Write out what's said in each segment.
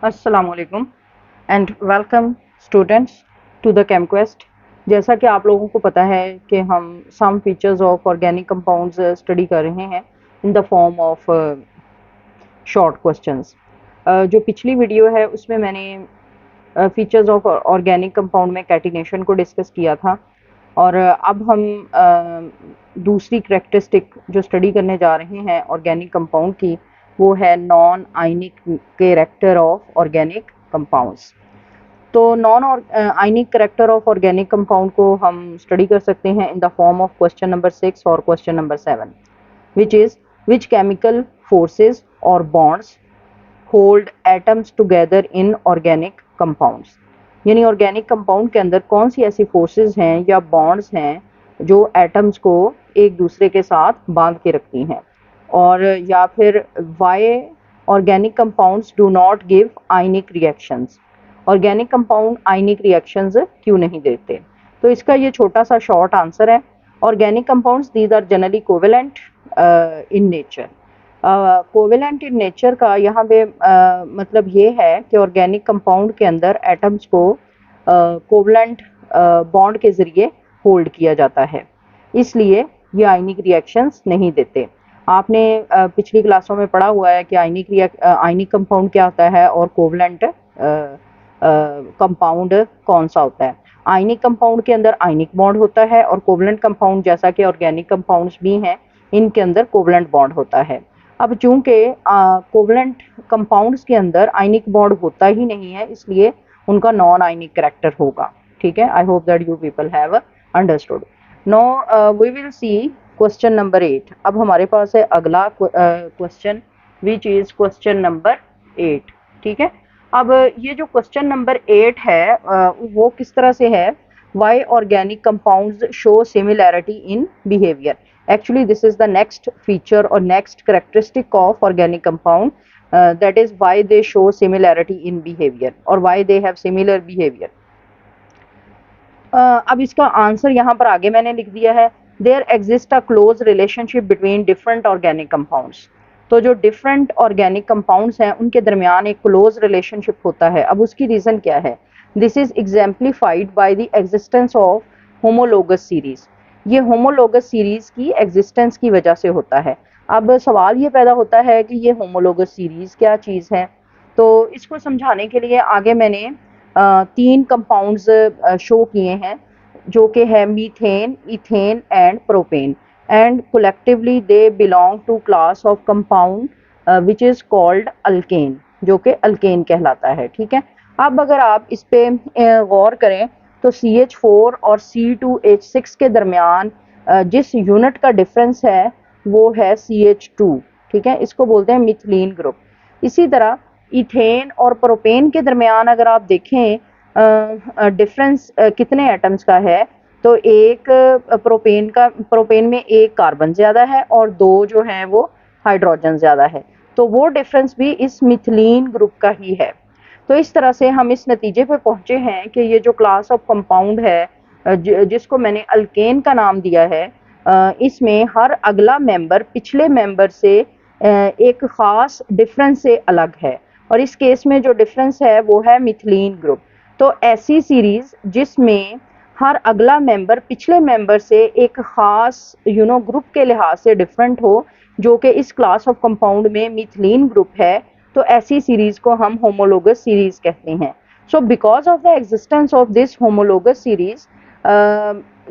अस्सलामुअलैकुम and welcome students to the ChemQuest. जैसा कि आप लोगों को पता है कि हम some features of organic compounds study कर रहे हैं in the form of short questions. जो पिछली वीडियो है उसमें मैंने फीचर्स ऑफ ऑर्गेनिक कंपाउंड में कैटिनेशन को डिस्कस किया था और अब हम दूसरी करेक्टरिस्टिक जो स्टडी करने जा रहे हैं ऑर्गेनिक कंपाउंड की, वो है non ionic character of organic compounds. तो non ionic character of organic compound को हम स्टडी कर सकते हैं in the form of question number 6 और question number 7, which is which chemical forces और bonds hold atoms together in organic compounds. यानी organic compound के अंदर कौन सी ऐसी फोर्सेस हैं या बॉन्ड्स हैं जो एटम्स को एक दूसरे के साथ बांध के रखती हैं, और या फिर why organic compounds do not give ionic reactions. Organic compound ionic reactions क्यों नहीं देते? तो इसका ये छोटा सा शॉर्ट आंसर है, organic compounds these are generally covalent in nature. Covalent in nature का यहाँ पे मतलब ये है कि ऑर्गेनिक कंपाउंड के अंदर एटम्स को कोवेलेंट बॉन्ड के ज़रिए होल्ड किया जाता है, इसलिए ये आयनिक रिएक्शंस नहीं देते। आपने पिछली क्लासों में पढ़ा हुआ है कि आयनिक कंपाउंड क्या होता है और कोवेलेंट कंपाउंड कौन सा होता है। आयनिक कंपाउंड के अंदर आयनिक बॉन्ड होता है और कोवेलेंट कंपाउंड जैसा कि ऑर्गेनिक कंपाउंड्स भी हैं, इनके अंदर कोवेलेंट बॉन्ड होता है। अब चूंकि कोवेलेंट कंपाउंड्स के अंदर आयनिक बॉन्ड होता ही नहीं है, इसलिए उनका नॉन आयनिक कैरेक्टर होगा। ठीक है, I hope that you people have understood. Now we will see question number 8। अब हमारे पास है अगला question which is question number 8। ठीक है, अब ये जो क्वेश्चन नंबर 8 है वो किस तरह से है, why organic compounds show similarity in behaviour. Actually this is the next feature और next characteristic of organic compound, that is why they show similarity in behaviour और why they have similar behaviour. अब इसका answer यहाँ पर आगे मैंने लिख दिया है, there exist a close relationship between different organic compounds. तो जो डिफरेंट ऑर्गेनिक कंपाउंड्स हैं उनके दरमियान एक क्लोज रिलेशनशिप होता है। अब उसकी रीज़न क्या है? This is exemplified by the existence of homologous series. ये होमोलोगस सीरीज की एग्जिस्टेंस की वजह से होता है। अब सवाल ये पैदा होता है कि ये होमोलोगस सीरीज क्या चीज़ है। तो इसको समझाने के लिए आगे मैंने 3 कंपाउंड्स शो किए हैं, जो कि है methane, ethane and propane, and collectively they belong to class of compound which is called alkane, जो कि अल्केन कहलाता है। ठीक है, अब अगर आप इस पे गौर करें तो CH4 और C2H6 के दरमियान जिस यूनिट का डिफरेंस है वो है CH2। ठीक है, इसको बोलते हैं मिथिलीन ग्रुप। इसी तरह इथेन और प्रोपेन के दरमियान अगर आप देखें डिफरेंस कितने एटम्स का है, तो एक प्रोपेन में एक कार्बन ज़्यादा है और 2 जो हैं वो हाइड्रोजन ज़्यादा है, तो वो डिफरेंस भी इस मिथिलीन ग्रुप का ही है। तो इस तरह से हम इस नतीजे पे पहुँचे हैं कि ये जो क्लास ऑफ कंपाउंड है जिसको मैंने अल्केन का नाम दिया है, इसमें हर अगला मेंबर पिछले मेंबर से एक ख़ास डिफरेंस से अलग है, और इस केस में जो डिफरेंस है वो है मिथिलीन ग्रुप। तो ऐसी सीरीज जिसमें हर अगला मेंबर पिछले मेंबर से एक ख़ास ग्रुप के लिहाज से डिफरेंट हो, जो कि इस क्लास ऑफ कंपाउंड में मिथिलीन ग्रुप है, तो ऐसी सीरीज को हम होमोलोगस सीरीज कहते हैं। So because of the existence of this homologous series,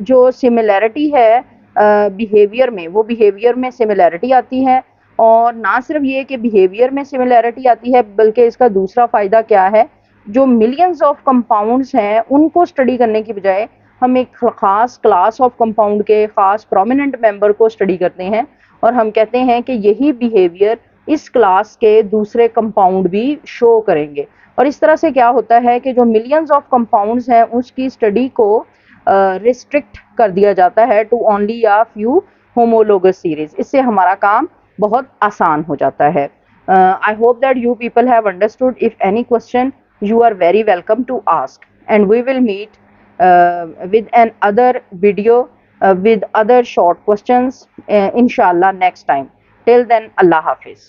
जो सिमिलैरिटी है बिहेवियर में, वो बिहेवियर में सिमिलैरिटी आती है। और ना सिर्फ ये कि बिहेवियर में सिमिलैरिटी आती है, बल्कि इसका दूसरा फ़ायदा क्या है, जो मिलियंस ऑफ कंपाउंड्स हैं उनको स्टडी करने की बजाय हम एक ख़ास क्लास ऑफ कंपाउंड के ख़ास प्रोमिनेंट मेंबर को स्टडी करते हैं, और हम कहते हैं कि यही बिहेवियर इस क्लास के दूसरे कंपाउंड भी शो करेंगे। और इस तरह से क्या होता है कि जो मिलियंस ऑफ कंपाउंड्स हैं उसकी स्टडी को रिस्ट्रिक्ट कर दिया जाता है to only a few homologous series. इससे हमारा काम बहुत आसान हो जाता है। I hope that you people have understood. If any question you are very welcome to ask, and we will meet with an other video with other short questions inshallah next time. Till then, Allah Hafiz.